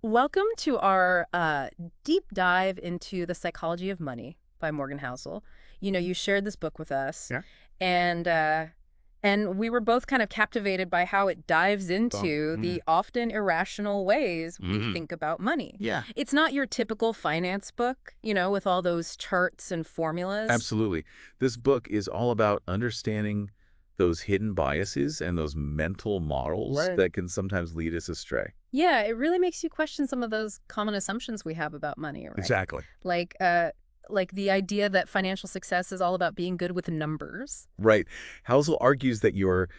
Welcome to our deep dive into the psychology of money by Morgan Housel. You shared this book with us, Yeah. and uh, and we were both kind of captivated by how it dives Oh, into the often irrational ways we hmm think about money. Yeah, It's not your typical finance book, with all those charts and formulas. absolutely. This book is all about understanding those hidden biases and those mental models Right. that can sometimes lead us astray. Yeah, it really makes you question some of those common assumptions we have about money, right? Exactly. Like uh like the idea that financial success is all about being good with numbers. Right. Housel argues that your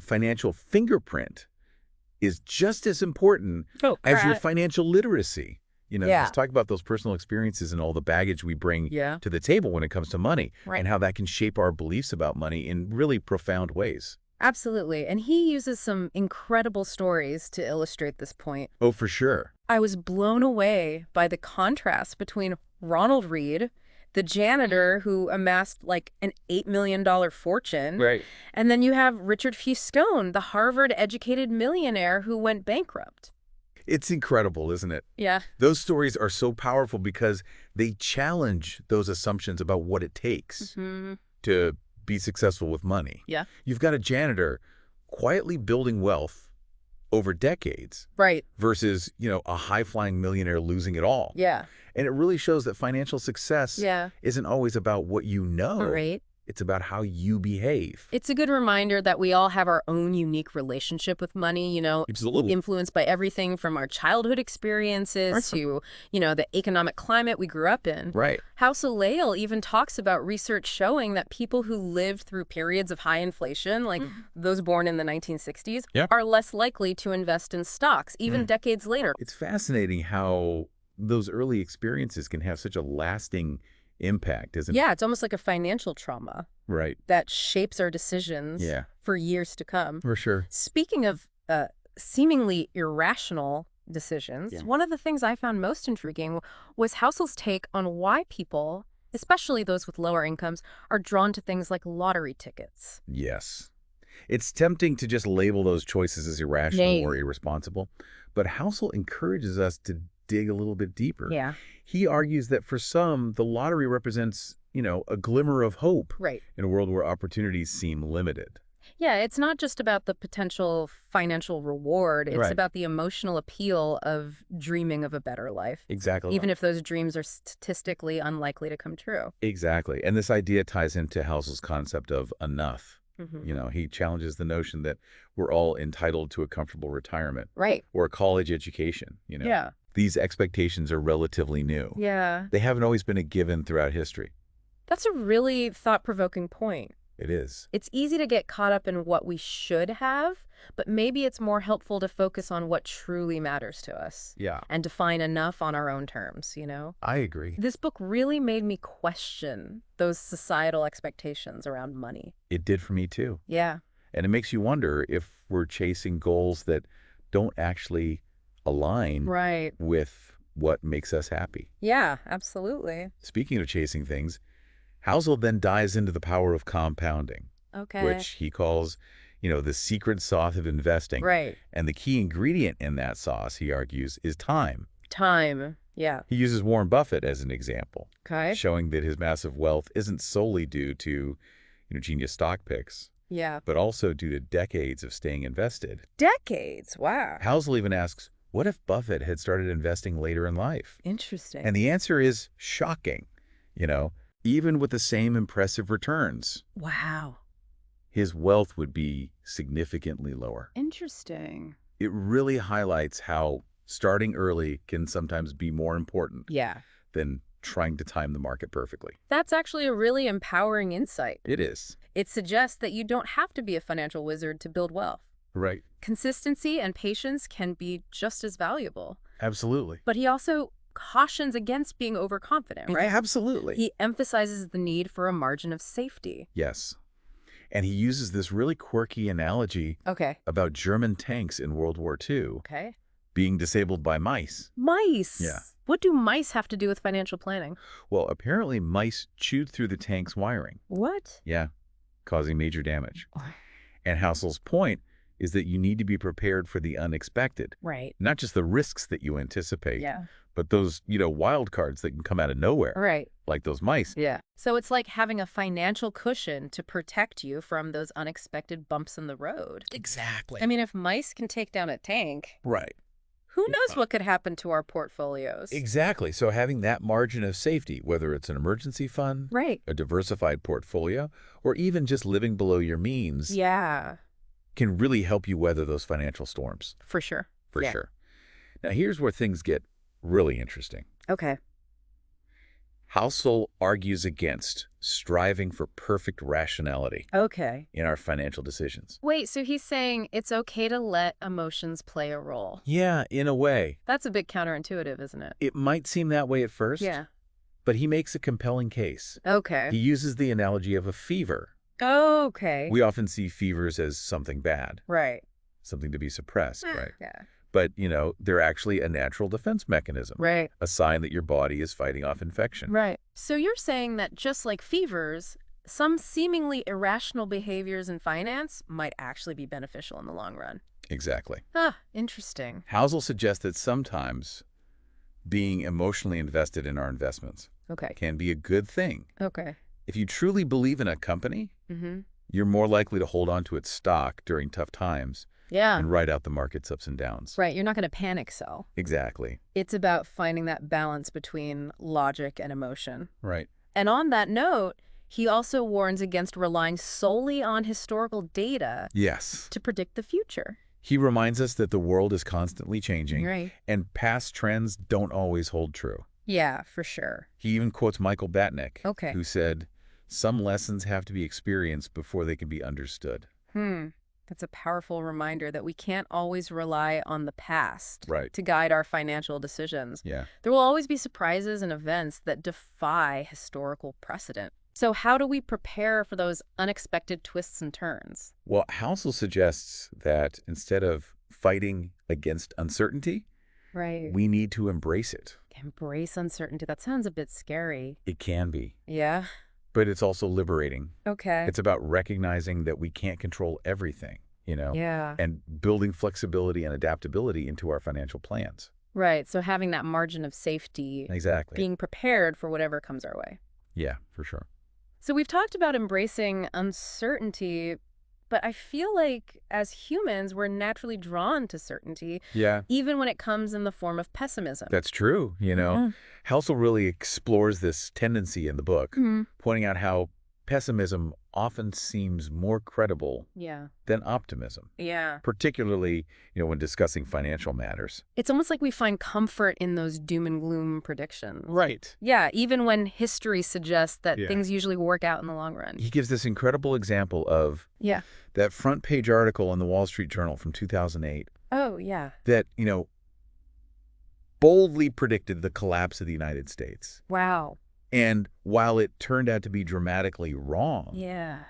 financial fingerprint is just as important Oh, as your crap. financial literacy. He's Yeah. talking about those personal experiences and all the baggage we bring Yeah. to the table when it comes to money Right. and how that can shape our beliefs about money in really profound ways. Absolutely. And he uses some incredible stories to illustrate this point. Oh, for sure. I was blown away by the contrast between Ronald Read, the janitor who amassed like an $8 million fortune, Right. and then you have Richard Stone, the Harvard-educated millionaire who went bankrupt. It's incredible, isn't it? Yeah. Those stories are so powerful because they challenge those assumptions about what it takes Hmm. to be successful with money. Yeah. You've got a janitor quietly building wealth over decades Right. versus, a high-flying millionaire losing it all. Yeah. And it really shows that financial success Yeah. isn't always about what you know. Right. It's about how you behave. It's a good reminder that we all have our own unique relationship with money, Absolutely. influenced by everything from our childhood experiences to, the economic climate we grew up in. Right. House Lael even talks about research showing that people who lived through periods of high inflation, like those born in the 1960s, Yeah. are less likely to invest in stocks, even decades later. It's fascinating how those early experiences can have such a lasting impact, isn't it? Yeah, it's almost like a financial trauma Right. that shapes our decisions Yeah, for years to come. for sure. Speaking of seemingly irrational decisions, Yeah. one of the things I found most intriguing was Housel's take on why people, especially those with lower incomes, are drawn to things like lottery tickets. Yes. It's tempting to just label those choices as irrational Nay. or irresponsible, but Housel encourages us to dig a little bit deeper. Yeah. He argues that for some, the lottery represents, a glimmer of hope Right. in a world where opportunities seem limited. Yeah, it's not just about the potential financial reward. It's Right. about the emotional appeal of dreaming of a better life, Exactly. even if those dreams are statistically unlikely to come true. Exactly. And this idea ties into Housel's concept of enough. Hmm. He challenges the notion that we're all entitled to a comfortable retirement Right. or a college education. Yeah. These expectations are relatively new. Yeah. They haven't always been a given throughout history. That's a really thought-provoking point. It is. It's easy to get caught up in what we should have, but maybe it's more helpful to focus on what truly matters to us Yeah, and define enough on our own terms. I agree. This book really made me question those societal expectations around money. It did for me too. Yeah. And it makes you wonder if we're chasing goals that don't actually align Right. with what makes us happy. Yeah, absolutely. Speaking of chasing things, Housel then dives into the power of compounding, Okay. which he calls, the secret sauce of investing. Right. And the key ingredient in that sauce, he argues, is time. Time. Yeah. He uses Warren Buffett as an example, Okay. showing that his massive wealth isn't solely due to, genius stock picks, Yeah. but also due to decades of staying invested. Decades. Wow. Housel even asks, what if Buffett had started investing later in life? Interesting. And the answer is shocking. Even with the same impressive returns, Wow. his wealth would be significantly lower. Interesting. It really highlights how starting early can sometimes be more important Yeah. than trying to time the market perfectly. That's actually a really empowering insight. It is. It suggests that you don't have to be a financial wizard to build wealth. Right. Consistency and patience can be just as valuable. Absolutely. But he also cautions against being overconfident, right? Absolutely. He emphasizes the need for a margin of safety. Yes. And he uses this really quirky analogy Okay. about German tanks in World War II Okay. being disabled by mice. Mice. Yeah. What do mice have to do with financial planning? Well, apparently mice chewed through the tank's wiring. What? Yeah, causing major damage. And Housel's point is that you need to be prepared for the unexpected, Right. not just the risks that you anticipate, Yeah. but those, wild cards that can come out of nowhere, Right. like those mice. Yeah. So it's like having a financial cushion to protect you from those unexpected bumps in the road. Exactly. I mean, if mice can take down a tank, Right. who knows what could happen to our portfolios? Exactly. So having that margin of safety, whether it's an emergency fund, Right. a diversified portfolio, or even just living below your means, Yeah, can really help you weather those financial storms, for sure. for Yeah. sure. Now, here's where things get really interesting. Okay. Housel argues against striving for perfect rationality Okay. in our financial decisions. Wait, so he's saying it's okay to let emotions play a role. Yeah, in a way. That's a bit counterintuitive, isn't it? It might seem that way at first, Yeah. but he makes a compelling case. Okay. He uses the analogy of a fever. Okay. We often see fevers as something bad, Right. something to be suppressed, right? Yeah. But, they're actually a natural defense mechanism, Right. a sign that your body is fighting off infection. Right. So you're saying that just like fevers, some seemingly irrational behaviors in finance might actually be beneficial in the long run. Exactly. Ah, interesting. Housel suggests that sometimes being emotionally invested in our investments Okay. can be a good thing. Okay. If you truly believe in a company, Mm-hmm. you're more likely to hold on to its stock during tough times Yeah. and ride out the market's ups and downs. Right. You're not going to panic sell. Exactly. It's about finding that balance between logic and emotion. Right. And on that note, he also warns against relying solely on historical data Yes. to predict the future. He reminds us that the world is constantly changing Right. and past trends don't always hold true. Yeah, for sure. He even quotes Michael Batnick, Okay. who said, "Some lessons have to be experienced before they can be understood." That's a powerful reminder that we can't always rely on the past Right. to guide our financial decisions. Yeah. There will always be surprises and events that defy historical precedent. So how do we prepare for those unexpected twists and turns? Well, Housel suggests that instead of fighting against uncertainty, Right. we need to embrace it. Embrace uncertainty. That sounds a bit scary. It can be, Yeah. but it's also liberating. Okay. It's about recognizing that we can't control everything, Yeah. and building flexibility and adaptability into our financial plans. Right. So having that margin of safety, Exactly. being prepared for whatever comes our way. Yeah, for sure. So we've talked about embracing uncertainty, but I feel like as humans, we're naturally drawn to certainty, Yeah, even when it comes in the form of pessimism. that's true. Housel really explores this tendency in the book, Mhm. pointing out how pessimism often seems more credible Yeah. than optimism, Yeah. particularly, when discussing financial matters. It's almost like we find comfort in those doom and gloom predictions. Right. Yeah, even when history suggests that Yeah. things usually work out in the long run. He gives this incredible example of Yeah. that front page article in the Wall Street Journal from 2008 Oh, yeah. that, boldly predicted the collapse of the United States. Wow. And while it turned out to be dramatically wrong, Yeah.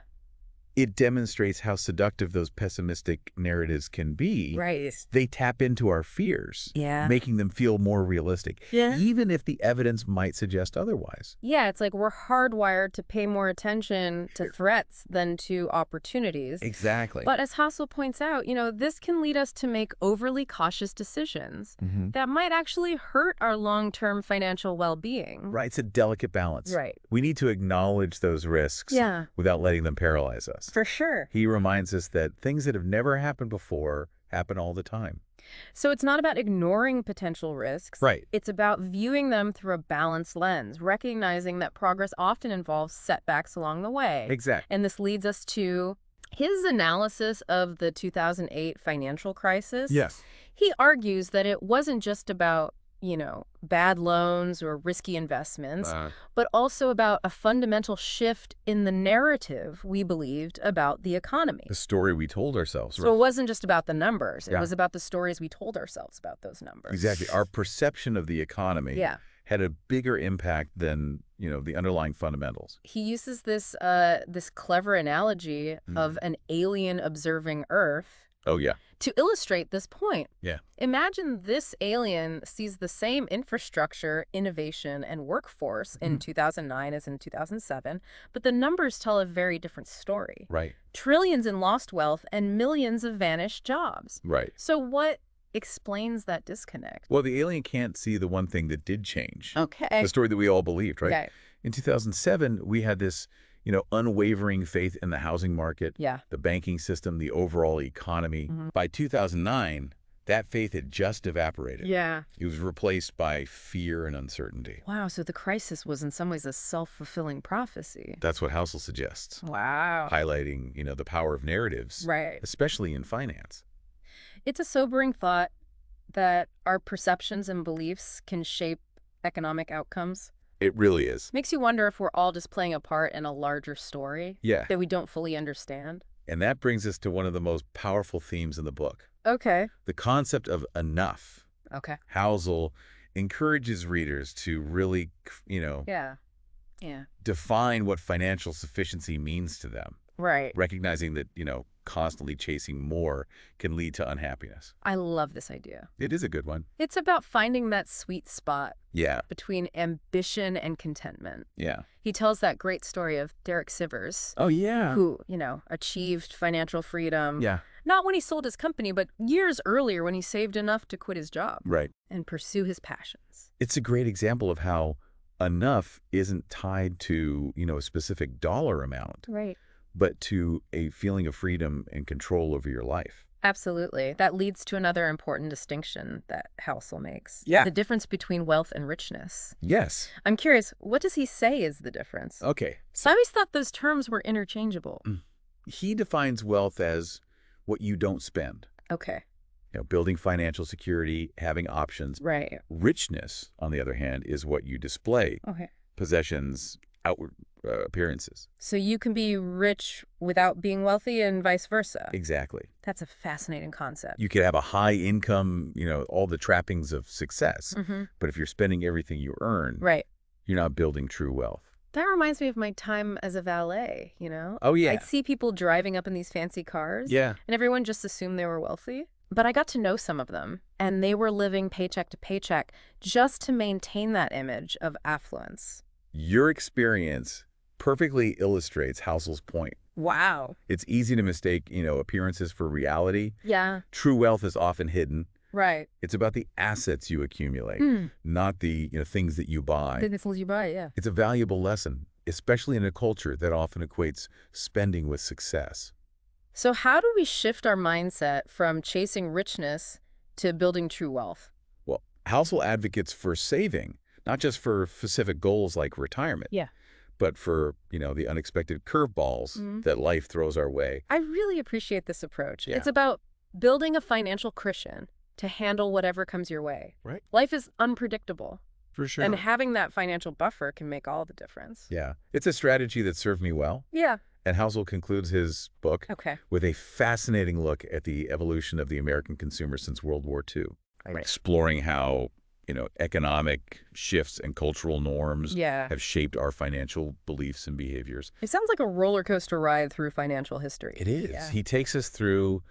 it demonstrates how seductive those pessimistic narratives can be. Right. They tap into our fears, Yeah. making them feel more realistic, Yeah. even if the evidence might suggest otherwise. Yeah, it's like we're hardwired to pay more attention to threats than to opportunities. Exactly. But as Housel points out, this can lead us to make overly cautious decisions that might actually hurt our long-term financial well-being. Right, it's a delicate balance. Right. We need to acknowledge those risks Yeah. without letting them paralyze us. For sure. He reminds us that things that have never happened before happen all the time. So it's not about ignoring potential risks. Right. It's about viewing them through a balanced lens, recognizing that progress often involves setbacks along the way. Exactly. And this leads us to his analysis of the 2008 financial crisis. Yes. He argues that it wasn't just about, bad loans or risky investments, but also about a fundamental shift in the narrative we believed about the economy. The story we told ourselves. So it wasn't just about the numbers. It Yeah. was about the stories we told ourselves about those numbers. Exactly. Our perception of the economy Yeah. had a bigger impact than, the underlying fundamentals. He uses this clever analogy of an alien observing Earth Oh, yeah. To illustrate this point, Yeah. imagine this alien sees the same infrastructure, innovation, and workforce in 2009 as in 2007, but the numbers tell a very different story. Right. Trillions in lost wealth and millions of vanished jobs. Right. So what explains that disconnect? Well, the alien can't see the one thing that did change. Okay. The story that we all believed, right? Okay. In 2007, we had this, unwavering faith in the housing market, Yeah. the banking system, the overall economy. By 2009, that faith had just evaporated. Yeah. It was replaced by fear and uncertainty. Wow, so the crisis was in some ways a self-fulfilling prophecy. That's what Housel suggests, Wow. highlighting, the power of narratives, Right. especially in finance. It's a sobering thought that our perceptions and beliefs can shape economic outcomes. It really is. Makes you wonder if we're all just playing a part in a larger story Yeah. that we don't fully understand. And that brings us to one of the most powerful themes in the book, Okay. the concept of enough. Okay. Housel encourages readers to really, Yeah. Yeah. define what financial sufficiency means to them, Right. recognizing that, constantly chasing more can lead to unhappiness. I love this idea. It is a good one. It's about finding that sweet spot Yeah. between ambition and contentment. Yeah. He tells that great story of Derek Sivers, Oh, yeah. who, achieved financial freedom. Yeah. Not when he sold his company, but years earlier when he saved enough to quit his job Right. and pursue his passions. It's a great example of how enough isn't tied to, a specific dollar amount, Right. but to a feeling of freedom and control over your life. Absolutely. That leads to another important distinction that Housel makes. Yeah. The difference between wealth and richness. Yes. I'm curious, what does he say is the difference? Okay. So I always thought those terms were interchangeable. He defines wealth as what you don't spend. Okay. Building financial security, having options. Right. Richness, on the other hand, is what you display. Okay. Possessions, outward appearances. So you can be rich without being wealthy and vice versa. Exactly. That's a fascinating concept. You could have a high income, all the trappings of success. But if you're spending everything you earn, Right. you're not building true wealth. That reminds me of my time as a valet, Oh, yeah. I'd see people driving up in these fancy cars. Yeah. And everyone just assumed they were wealthy. But I got to know some of them, and they were living paycheck to paycheck just to maintain that image of affluence. Your experience perfectly illustrates Housel's point. Wow. It's easy to mistake, appearances for reality. Yeah. True wealth is often hidden. Right. It's about the assets you accumulate, not the things that you buy. The things you buy, yeah. It's a valuable lesson, especially in a culture that often equates spending with success. So how do we shift our mindset from chasing richness to building true wealth? Well, Housel advocates for saving, not just for specific goals like retirement, Yeah. but for, the unexpected curveballs that life throws our way. I really appreciate this approach. Yeah. It's about building a financial cushion to handle whatever comes your way. Right. Life is unpredictable. For sure. And having that financial buffer can make all the difference. Yeah. It's a strategy that served me well. Yeah. And Housel concludes his book Okay. with a fascinating look at the evolution of the American consumer since World War II, Right. exploring how, economic shifts and cultural norms Yeah. have shaped our financial beliefs and behaviors. It sounds like a roller coaster ride through financial history. It is. Yeah. He takes us through,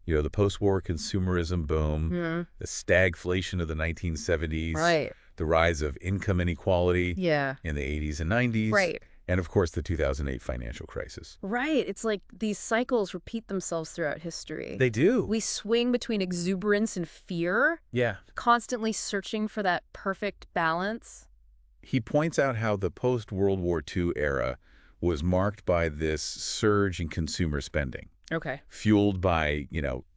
the post-war consumerism boom, the stagflation of the 1970s, Right. the rise of income inequality Yeah. in the 80s and 90s, Right. and, of course, the 2008 financial crisis. Right. It's like these cycles repeat themselves throughout history. They do. We swing between exuberance and fear, Yeah. constantly searching for that perfect balance. He points out how the post-World War II era was marked by this surge in consumer spending, Okay. fueled by,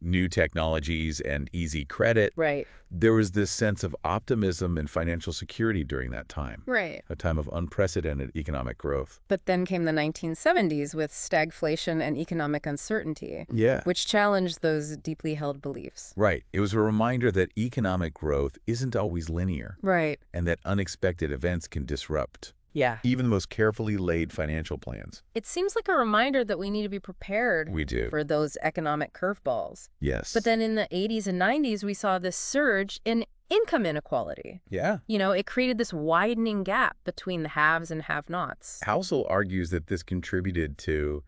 new technologies and easy credit. Right. There was this sense of optimism and financial security during that time, Right. a time of unprecedented economic growth. But then came the 1970s with stagflation and economic uncertainty, Yeah. which challenged those deeply held beliefs. Right. It was a reminder that economic growth isn't always linear Right. and that unexpected events can disrupt Yeah. even the most carefully laid financial plans. It seems like a reminder that we need to be prepared We do. for those economic curveballs. Yes. But then in the 80s and 90s, we saw this surge in income inequality. Yeah. It created this widening gap between the haves and have-nots. Housel argues that this contributed to,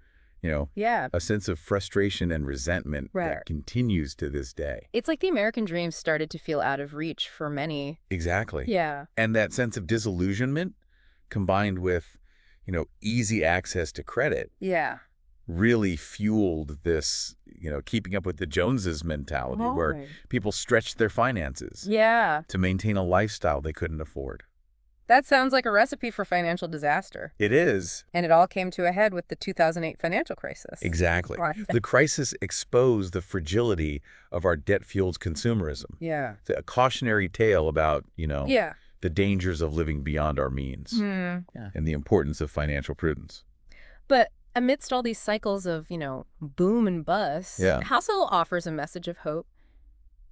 Yeah. a sense of frustration and resentment Right. that continues to this day. It's like the American dream started to feel out of reach for many. Exactly. Yeah. And that sense of disillusionment combined with, easy access to credit Yeah. really fueled this, keeping up with the Joneses mentality where Right. people stretched their finances Yeah. to maintain a lifestyle they couldn't afford. That sounds like a recipe for financial disaster. It is. And it all came to a head with the 2008 financial crisis. Exactly. Right. The crisis exposed the fragility of our debt-fueled consumerism. Yeah. It's a cautionary tale about, Yeah. the dangers of living beyond our means Hmm. and the importance of financial prudence. But amidst all these cycles of, boom and bust, Yeah. Housel offers a message of hope.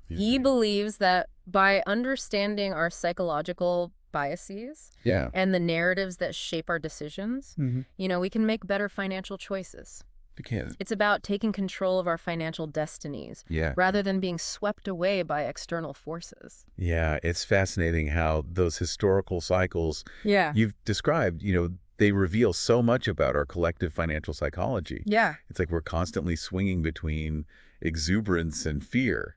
He believes that by understanding our psychological biases Yeah. and the narratives that shape our decisions, we can make better financial choices. Because, It's about taking control of our financial destinies yeah. rather than being swept away by external forces. Yeah, it's fascinating how those historical cycles Yeah. you've described, they reveal so much about our collective financial psychology. Yeah. It's like we're constantly swinging between exuberance and fear,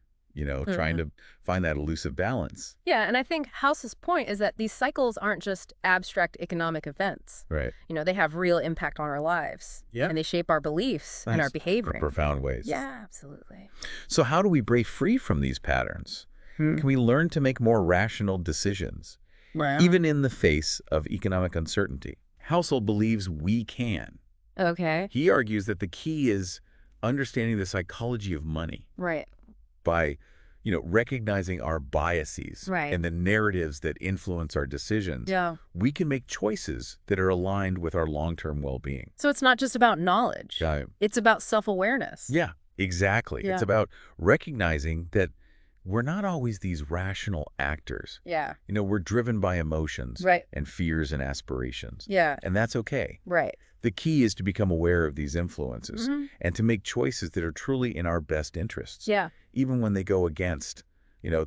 trying to find that elusive balance. Yeah, and I think House's point is that these cycles aren't just abstract economic events. Right. They have real impact on our lives. Yeah. And they shape our beliefs and our Nice. behavior. Profound ways. Yeah, absolutely. So how do we break free from these patterns? Can we learn to make more rational decisions, Well, even in the face of economic uncertainty? Housel believes we can. okay. He argues that the key is understanding the psychology of money Right. by, recognizing our biases Right. and the narratives that influence our decisions. Yeah. We can make choices that are aligned with our long-term well-being. So it's not just about knowledge. Yeah. It's about self-awareness. Yeah, exactly. Yeah. It's about recognizing that we're not always these rational actors. Yeah. We're driven by emotions Right. and fears and aspirations. Yeah. And that's okay. Right. The key is to become aware of these influences Mhm. and to make choices that are truly in our best interests, Yeah. even when they go against,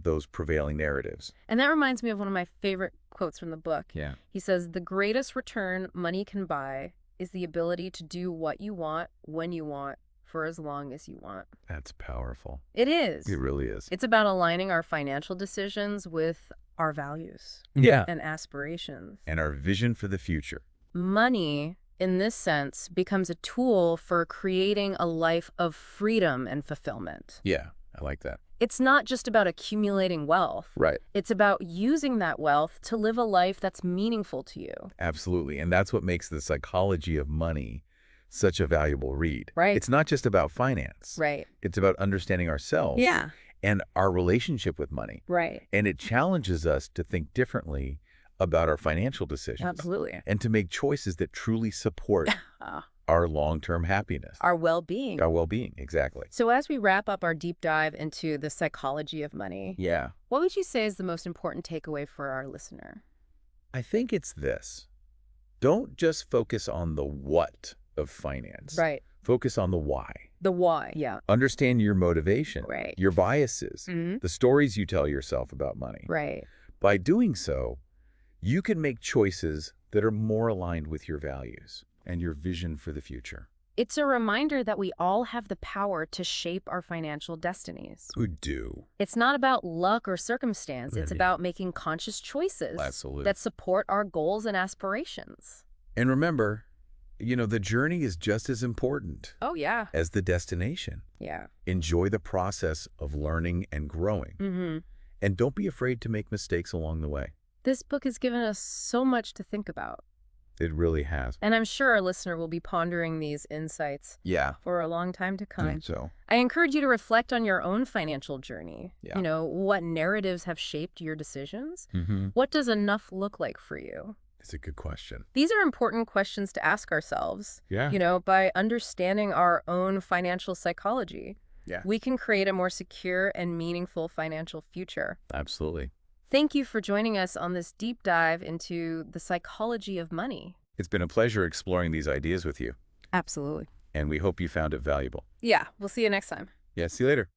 those prevailing narratives. And that reminds me of one of my favorite quotes from the book. Yeah. He says, "The greatest return money can buy is the ability to do what you want, when you want, for as long as you want." That's powerful. It is. It really is. It's about aligning our financial decisions with our values Yeah. and aspirations. And our vision for the future. Money, in this sense, becomes a tool for creating a life of freedom and fulfillment. Yeah, I like that. It's not just about accumulating wealth. Right. It's about using that wealth to live a life that's meaningful to you. Absolutely. And that's what makes the psychology of money such a valuable read. Right. It's not just about finance. Right. It's about understanding ourselves Yeah. and our relationship with money. Right. And it challenges us to think differently about our financial decisions. Absolutely. And to make choices that truly support Uh, our long-term happiness. our well-being. Our well-being, exactly. So as we wrap up our deep dive into the psychology of money, Yeah. what would you say is the most important takeaway for our listener? I think it's this. Don't just focus on the what of finance. Right. Focus on the why. The why. Yeah. Understand your motivation, Right. your biases, Mhm. the stories you tell yourself about money. Right. By doing so, you can make choices that are more aligned with your values and your vision for the future. It's a reminder that we all have the power to shape our financial destinies. Who do. It's not about luck or circumstance. It's Yeah. about making conscious choices Absolutely. that support our goals and aspirations. And remember, the journey is just as important Oh, yeah. as the destination. Yeah. Enjoy the process of learning and growing. Mm-hmm. And don't be afraid to make mistakes along the way. This book has given us so much to think about. It really has. And I'm sure our listener will be pondering these insights Yeah. for a long time to come. So, I encourage you to reflect on your own financial journey. Yeah. What narratives have shaped your decisions? mhm. What does enough look like for you? It's a good question. These are important questions to ask ourselves. Yeah. By understanding our own financial psychology, Yeah. we can create a more secure and meaningful financial future. Absolutely. Thank you for joining us on this deep dive into the psychology of money. It's been a pleasure exploring these ideas with you, Absolutely. and we hope you found it valuable. Yeah, we'll see you next time. Yeah, see you later.